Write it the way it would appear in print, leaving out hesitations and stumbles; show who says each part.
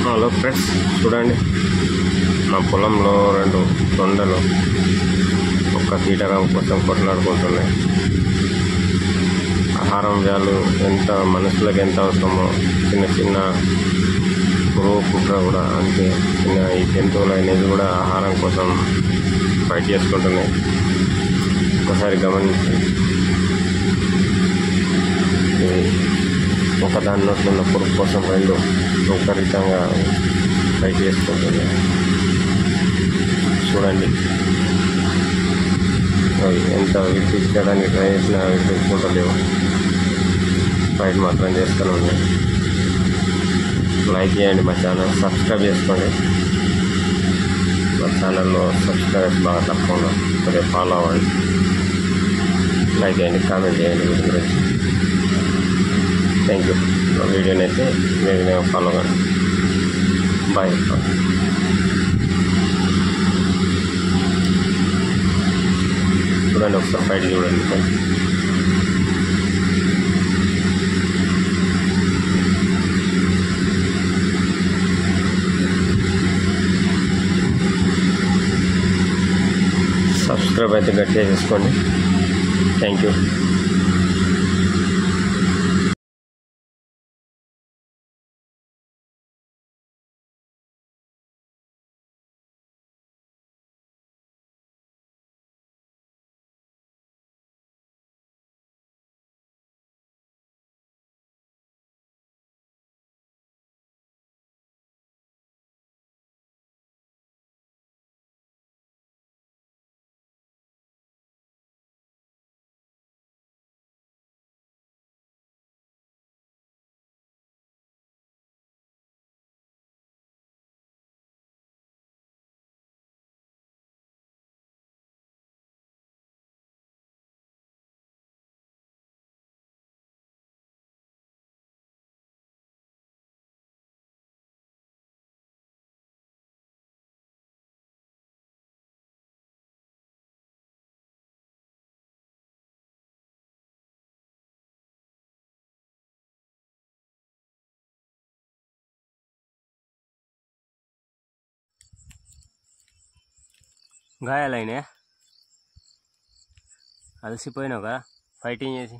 Speaker 1: Hello friends, చూడండి మా పొలంలో 2 తొండలు ఒక్క కీటకం కోసం కొట్లాడుకుంటున్నాయి. ఆహారం వ్యాలు ఎంత మనుషులకు ఎంత అవసరమో చిన్న చిన్న పురుగు కుట్ర కూడా అంతే. చిన్న ఈ జంతువులు అనేది కూడా ఆహారం కోసం ఫైట్ చేసుకుంటున్నాయి. ఒకసారి గమనించి ఒకదాని నోట్లో ఉన్న పురుగు కోసం 2 విపరీతంగా ఫైట్ చేసుకుంటున్నాయి. చూడండి అవి ఎంత విడిపించడానికి ట్రై చేసినా విడిపించుకుంటలేవు, ఫైట్ మాత్రం చేస్తూనే ఉన్నాయి. లైక్ చేయండి, మా ఛానల్ సబ్స్క్రైబ్ చేసుకోండి. మా ఛానల్లో సబ్స్క్రైబర్స్ బాగా తక్కువ ఉన్నారు, కొద్దిగా ఫాలో అవ్వండి. లైక్ చేయండి, కామెంట్ చేయండి వీటి గురించి. Thank you. మా వీడియోని అయితే మీరు ఫాలో అవ్వండి. బాయ్. చూడండి, ఒకసారి ఫైట్ చూడండి. సబ్స్క్రైబ్ అయితే గట్టిగా చేసుకోండి. Thank you. గాయాలైనా అలసిపోయినావు కదా ఫైటింగ్ చేసి.